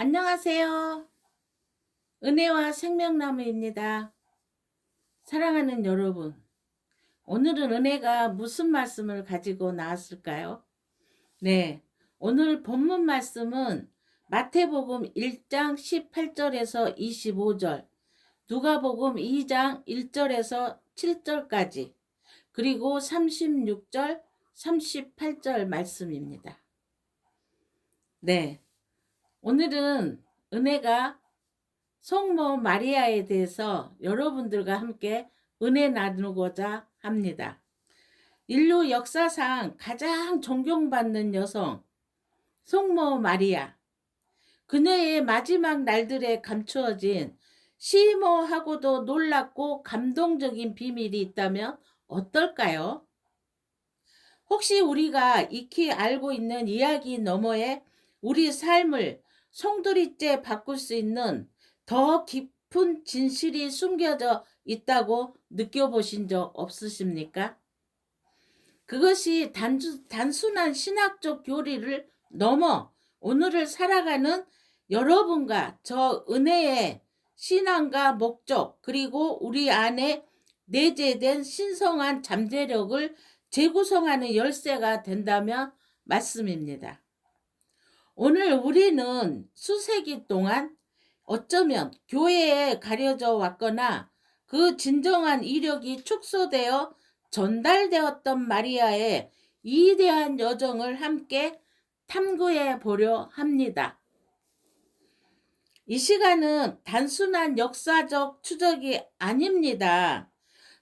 안녕하세요. 은혜와 생명나무입니다. 사랑하는 여러분, 오늘은 은혜가 무슨 말씀을 가지고 나왔을까요? 네, 오늘 본문 말씀은 마태복음 1장 18절에서 25절, 누가복음 2장 1절에서 7절까지, 그리고 36절, 38절 말씀입니다. 네, 오늘은 은혜가 성모 마리아에 대해서 여러분들과 함께 은혜 나누고자 합니다. 인류 역사상 가장 존경받는 여성, 성모 마리아. 그녀의 마지막 날들에 감추어진 심오하고도 놀랍고 감동적인 비밀이 있다면 어떨까요? 혹시 우리가 익히 알고 있는 이야기 너머에 우리 삶을 송두리째 바꿀 수 있는 더 깊은 진실이 숨겨져 있다고 느껴보신 적 없으십니까? 그것이 단순한 신학적 교리를 넘어 오늘을 살아가는 여러분과 저 은혜의 신앙과 목적, 그리고 우리 안에 내재된 신성한 잠재력을 재구성하는 열쇠가 된다면 말씀입니다. 오늘 우리는 수세기 동안 어쩌면 교회에 가려져 왔거나 그 진정한 이력이 축소되어 전달되었던 마리아의 위대한 여정을 함께 탐구해 보려 합니다. 이 시간은 단순한 역사적 추적이 아닙니다.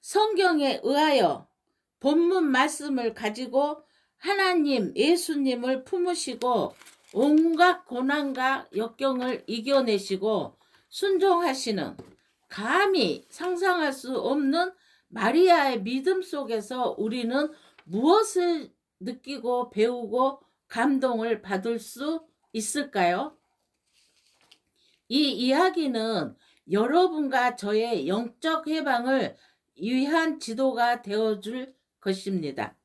성경에 의하여 본문 말씀을 가지고 하나님, 예수님을 품으시고 온갖 고난과 역경을 이겨내시고 순종하시는, 감히 상상할 수 없는 마리아의 믿음 속에서 우리는 무엇을 느끼고 배우고 감동을 받을 수 있을까요? 이 이야기는 여러분과 저의 영적 해방을 위한 지도가 되어줄 것입니다.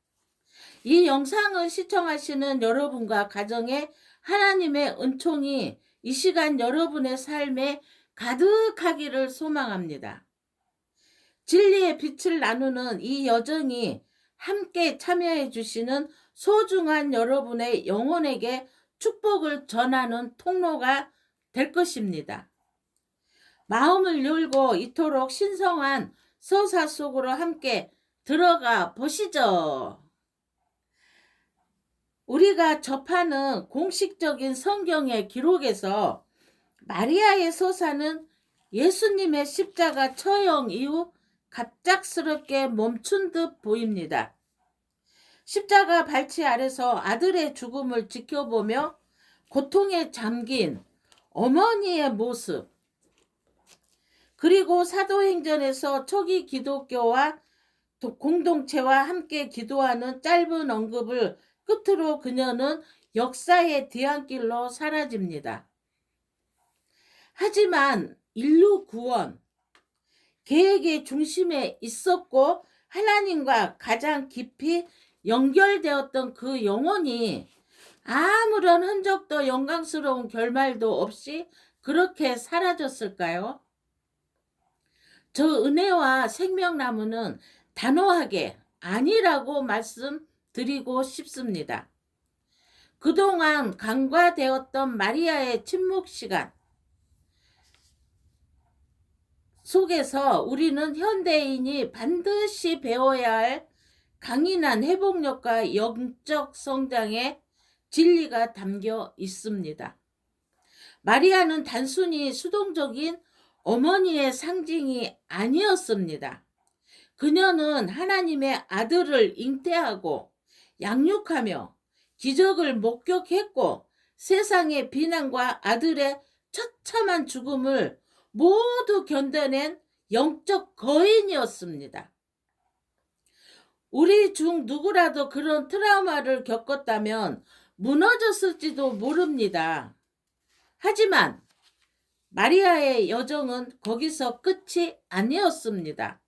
이 영상을 시청하시는 여러분과 가정에 하나님의 은총이 이 시간 여러분의 삶에 가득하기를 소망합니다. 진리의 빛을 나누는 이 여정이 함께 참여해 주시는 소중한 여러분의 영혼에게 축복을 전하는 통로가 될 것입니다. 마음을 열고 이토록 신성한 서사 속으로 함께 들어가 보시죠. 우리가 접하는 공식적인 성경의 기록에서 마리아의 서사는 예수님의 십자가 처형 이후 갑작스럽게 멈춘 듯 보입니다. 십자가 발치 아래서 아들의 죽음을 지켜보며 고통에 잠긴 어머니의 모습, 그리고 사도행전에서 초기 기독교와 공동체와 함께 기도하는 짧은 언급을 끝으로 그녀는 역사의 뒤안길로 사라집니다. 하지만 인류 구원 계획의 중심에 있었고 하나님과 가장 깊이 연결되었던 그 영혼이 아무런 흔적도 영광스러운 결말도 없이 그렇게 사라졌을까요? 저 은혜와 생명나무는 단호하게 아니라고 말씀드리고 싶습니다. 그동안 간과되었던 마리아의 침묵 시간 속에서 우리는 현대인이 반드시 배워야 할 강인한 회복력과 영적 성장의 진리가 담겨 있습니다. 마리아는 단순히 수동적인 어머니의 상징이 아니었습니다. 그녀는 하나님의 아들을 잉태하고 양육하며 기적을 목격했고 세상의 비난과 아들의 처참한 죽음을 모두 견뎌낸 영적 거인이었습니다. 우리 중 누구라도 그런 트라우마를 겪었다면 무너졌을지도 모릅니다. 하지만 마리아의 여정은 거기서 끝이 아니었습니다.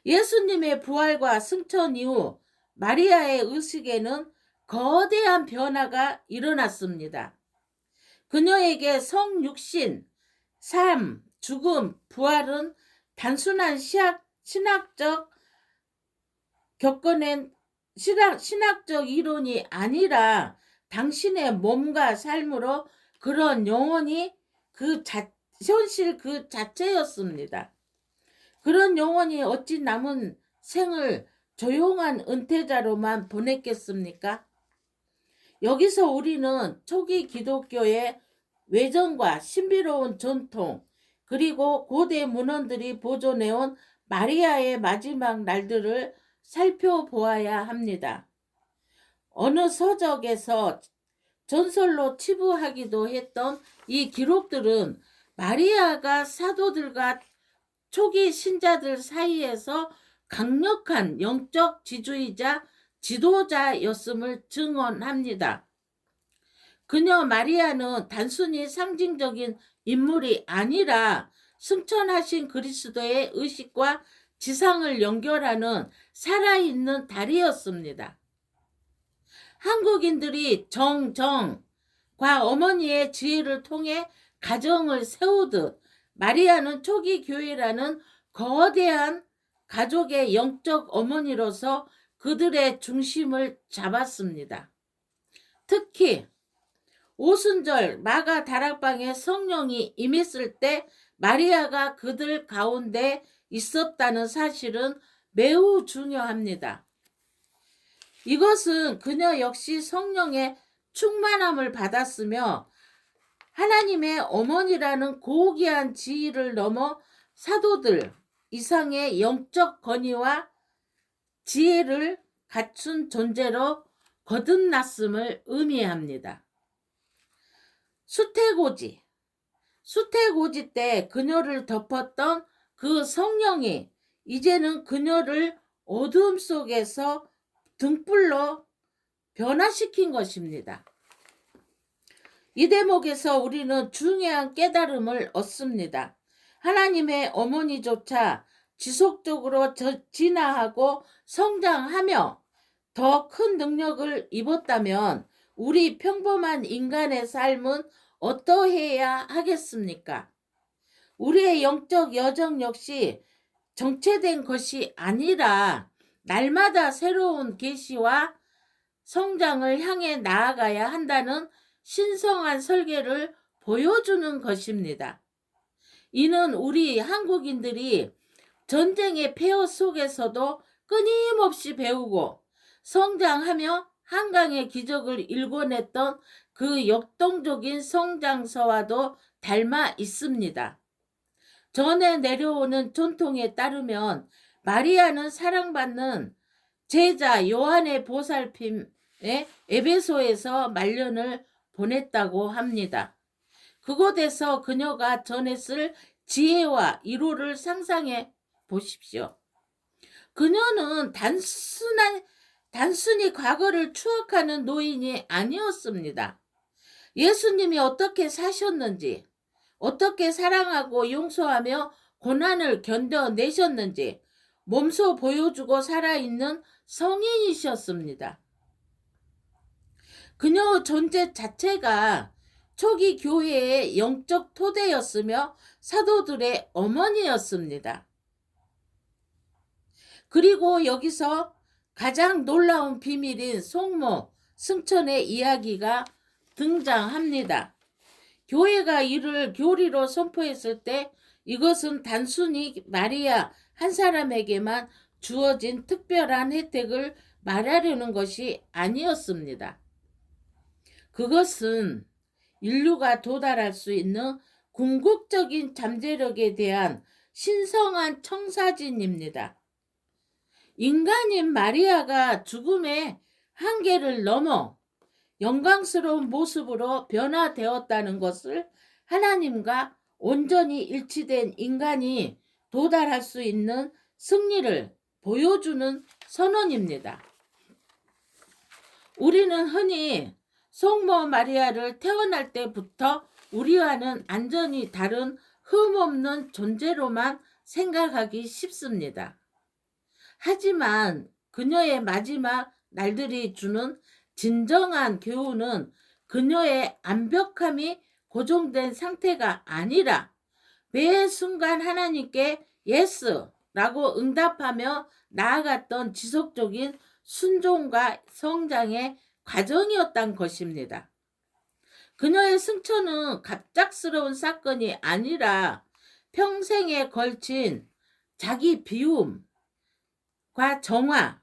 예수님의 부활과 승천 이후 마리아의 의식에는 거대한 변화가 일어났습니다. 그녀에게 성육신, 삶, 죽음, 부활은 단순한 신학적 겪어낸 신학적 이론이 아니라 당신의 몸과 삶으로 그런 영혼이 현실 그 자체였습니다. 그런 영혼이 어찌 남은 생을 조용한 은퇴자로만 보냈겠습니까? 여기서 우리는 초기 기독교의 외전과 신비로운 전통, 그리고 고대 문헌들이 보존해온 마리아의 마지막 날들을 살펴보아야 합니다. 어느 서적에서 전설로 치부하기도 했던 이 기록들은 마리아가 사도들과 초기 신자들 사이에서 강력한 영적 지주이자 지도자였음을 증언합니다. 그녀 마리아는 단순히 상징적인 인물이 아니라 승천하신 그리스도의 의식과 지상을 연결하는 살아있는 다리였습니다. 한국인들이 정과 어머니의 지혜를 통해 가정을 세우듯 마리아는 초기 교회라는 거대한 가족의 영적 어머니로서 그들의 중심을 잡았습니다. 특히 오순절 마가 다락방에 성령이 임했을 때 마리아가 그들 가운데 있었다는 사실은 매우 중요합니다. 이것은 그녀 역시 성령의 충만함을 받았으며 하나님의 어머니라는 고귀한 지위를 넘어 사도들 이상의 영적 권위와 지혜를 갖춘 존재로 거듭났음을 의미합니다. 수태고지 때 그녀를 덮었던 그 성령이 이제는 그녀를 어둠 속에서 등불로 변화시킨 것입니다. 이 대목에서 우리는 중요한 깨달음을 얻습니다. 하나님의 어머니조차 지속적으로 진화하고 성장하며 더 큰 능력을 입었다면 우리 평범한 인간의 삶은 어떠해야 하겠습니까? 우리의 영적 여정 역시 정체된 것이 아니라 날마다 새로운 계시와 성장을 향해 나아가야 한다는 신성한 설계를 보여주는 것입니다. 이는 우리 한국인들이 전쟁의 폐허 속에서도 끊임없이 배우고 성장하며 한강의 기적을 일궈냈던 그 역동적인 성장서와도 닮아 있습니다. 전에 내려오는 전통에 따르면 마리아는 사랑받는 제자 요한의 보살핌에 에베소에서 말년을 보냈다고 합니다. 그곳에서 그녀가 전했을 지혜와 이로를 상상해 보십시오. 그녀는 단순히 과거를 추억하는 노인이 아니었습니다. 예수님이 어떻게 사셨는지, 어떻게 사랑하고 용서하며 고난을 견뎌내셨는지 몸소 보여주고 살아있는 성인이셨습니다. 그녀의 존재 자체가 초기 교회의 영적 토대였으며 사도들의 어머니였습니다. 그리고 여기서 가장 놀라운 비밀인 송모, 승천의 이야기가 등장합니다. 교회가 이를 교리로 선포했을 때 이것은 단순히 마리아 한 사람에게만 주어진 특별한 혜택을 말하려는 것이 아니었습니다. 그것은 인류가 도달할 수 있는 궁극적인 잠재력에 대한 신성한 청사진입니다. 인간인 마리아가 죽음의 한계를 넘어 영광스러운 모습으로 변화되었다는 것을 하나님과 온전히 일치된 인간이 도달할 수 있는 승리를 보여주는 선언입니다. 우리는 흔히 성모 마리아를 태어날 때부터 우리와는 완전히 다른 흠없는 존재로만 생각하기 쉽습니다. 하지만 그녀의 마지막 날들이 주는 진정한 교훈은 그녀의 완벽함이 고정된 상태가 아니라 매 순간 하나님께 예스라고 응답하며 나아갔던 지속적인 순종과 성장의 과정이었던 것입니다. 그녀의 승천은 갑작스러운 사건이 아니라 평생에 걸친 자기 비움과 정화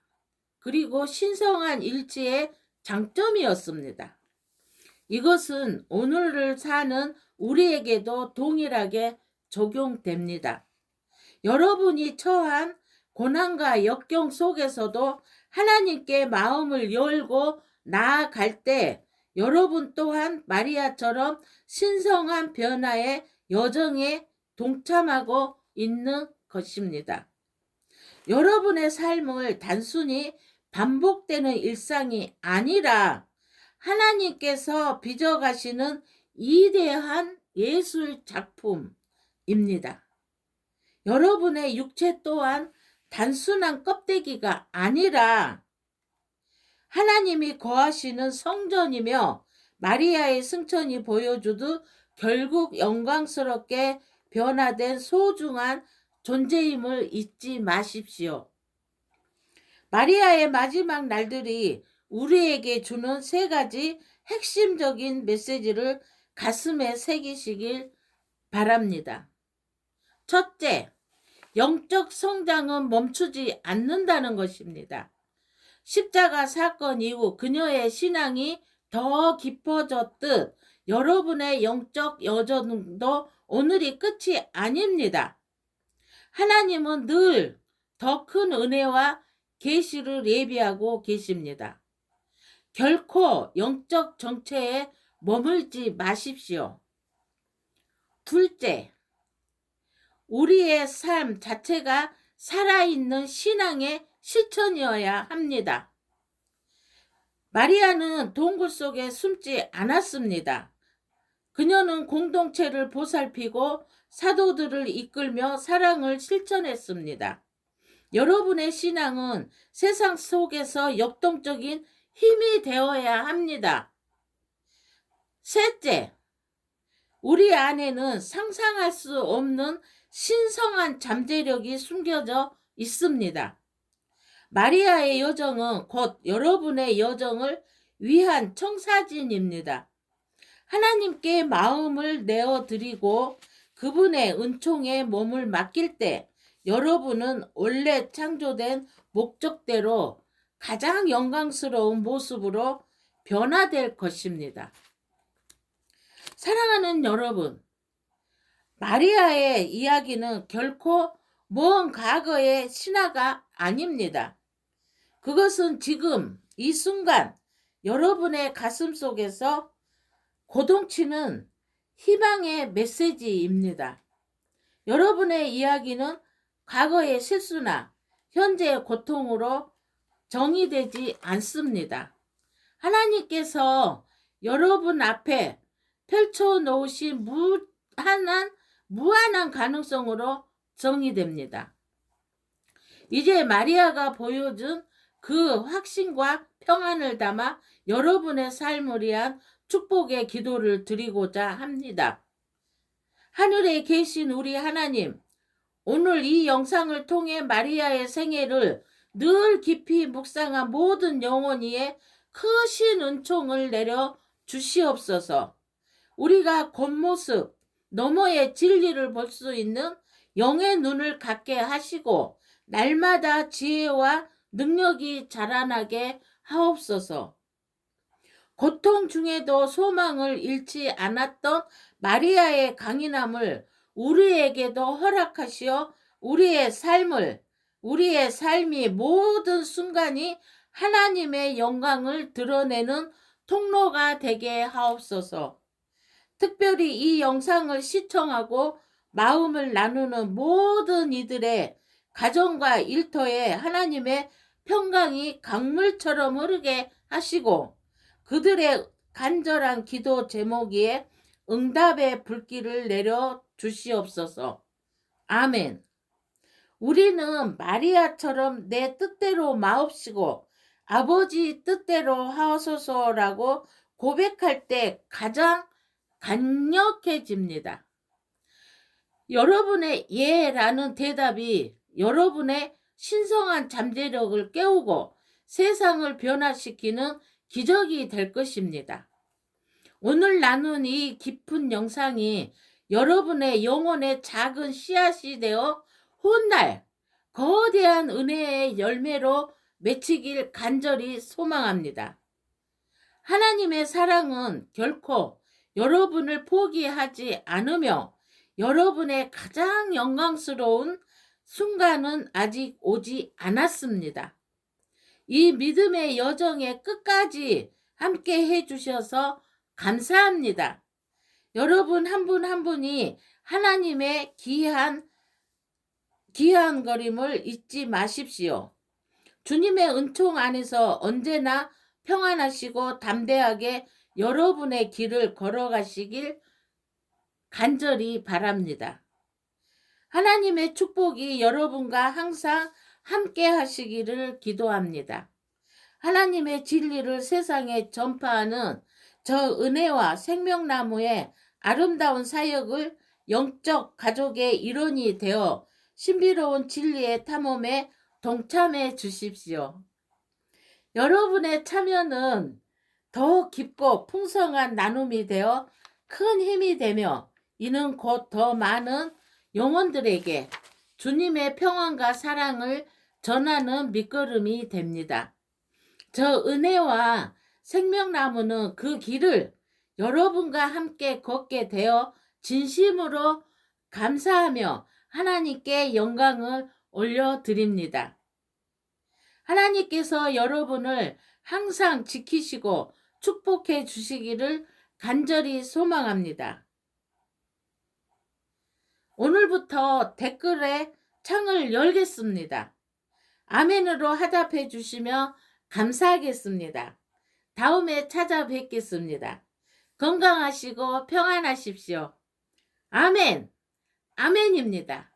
그리고 신성한 일치의 장점이었습니다. 이것은 오늘을 사는 우리에게도 동일하게 적용됩니다. 여러분이 처한 고난과 역경 속에서도 하나님께 마음을 열고 나아갈 때 여러분 또한 마리아처럼 신성한 변화의 여정에 동참하고 있는 것입니다. 여러분의 삶을 단순히 반복되는 일상이 아니라 하나님께서 빚어가시는 위대한 예술 작품입니다. 여러분의 육체 또한 단순한 껍데기가 아니라 하나님이 거하시는 성전이며 마리아의 승천이 보여주듯 결국 영광스럽게 변화된 소중한 존재임을 잊지 마십시오. 마리아의 마지막 날들이 우리에게 주는 세 가지 핵심적인 메시지를 가슴에 새기시길 바랍니다. 첫째, 영적 성장은 멈추지 않는다는 것입니다. 십자가 사건 이후 그녀의 신앙이 더 깊어졌듯 여러분의 영적 여정도 오늘이 끝이 아닙니다. 하나님은 늘 더 큰 은혜와 계시를 예비하고 계십니다. 결코 영적 정체에 머물지 마십시오. 둘째, 우리의 삶 자체가 살아있는 신앙의 실천이어야 합니다. 마리아는 동굴 속에 숨지 않았습니다. 그녀는 공동체를 보살피고 사도들을 이끌며 사랑을 실천했습니다. 여러분의 신앙은 세상 속에서 역동적인 힘이 되어야 합니다. 셋째, 우리 안에는 상상할 수 없는 신성한 잠재력이 숨겨져 있습니다. 마리아의 여정은 곧 여러분의 여정을 위한 청사진입니다. 하나님께 마음을 내어드리고 그분의 은총에 몸을 맡길 때 여러분은 원래 창조된 목적대로 가장 영광스러운 모습으로 변화될 것입니다. 사랑하는 여러분, 마리아의 이야기는 결코 먼 과거의 신화가 아닙니다. 그것은 지금 이 순간 여러분의 가슴 속에서 고동치는 희망의 메시지입니다. 여러분의 이야기는 과거의 실수나 현재의 고통으로 정의되지 않습니다. 하나님께서 여러분 앞에 펼쳐놓으신 무한한 가능성으로 정의됩니다. 이제 마리아가 보여준 그 확신과 평안을 담아 여러분의 삶을 위한 축복의 기도를 드리고자 합니다. 하늘에 계신 우리 하나님, 오늘 이 영상을 통해 마리아의 생애를 늘 깊이 묵상한 모든 영혼이에 크신 은총을 내려 주시옵소서. 우리가 겉모습 너머의 진리를 볼 수 있는 영의 눈을 갖게 하시고 날마다 지혜와 능력이 자라나게 하옵소서. 고통 중에도 소망을 잃지 않았던 마리아의 강인함을 우리에게도 허락하시어 우리의 삶이 모든 순간이 하나님의 영광을 드러내는 통로가 되게 하옵소서. 특별히 이 영상을 시청하고 마음을 나누는 모든 이들의 가정과 일터에 하나님의 평강이 강물처럼 흐르게 하시고 그들의 간절한 기도 제목 위에 응답의 불길을 내려 주시옵소서. 아멘. 우리는 마리아처럼 내 뜻대로 마옵시고 아버지 뜻대로 하소서라고 고백할 때 가장 강력해집니다. 여러분의 예라는 대답이 여러분의 신성한 잠재력을 깨우고 세상을 변화시키는 기적이 될 것입니다. 오늘 나눈 이 깊은 영상이 여러분의 영혼의 작은 씨앗이 되어 훗날 거대한 은혜의 열매로 맺히길 간절히 소망합니다. 하나님의 사랑은 결코 여러분을 포기하지 않으며 여러분의 가장 영광스러운 순간은 아직 오지 않았습니다. 이 믿음의 여정의 끝까지 함께 해주셔서 감사합니다. 여러분 한 분 한 분이 하나님의 귀한 거림을 잊지 마십시오. 주님의 은총 안에서 언제나 평안하시고 담대하게 여러분의 길을 걸어가시길 간절히 바랍니다. 하나님의 축복이 여러분과 항상 함께 하시기를 기도합니다. 하나님의 진리를 세상에 전파하는 저 은혜와 생명나무의 아름다운 사역을 영적 가족의 일원이 되어 신비로운 진리의 탐험에 동참해 주십시오. 여러분의 참여는 더 깊고 풍성한 나눔이 되어 큰 힘이 되며 이는 곧 더 많은 영혼들에게 주님의 평안과 사랑을 전하는 밑거름이 됩니다. 저 은혜와 생명나무는 그 길을 여러분과 함께 걷게 되어 진심으로 감사하며 하나님께 영광을 올려드립니다. 하나님께서 여러분을 항상 지키시고 축복해 주시기를 간절히 소망합니다. 오늘부터 댓글에 창을 열겠습니다. 아멘으로 화답해 주시며 감사하겠습니다. 다음에 찾아뵙겠습니다. 건강하시고 평안하십시오. 아멘, 아멘입니다.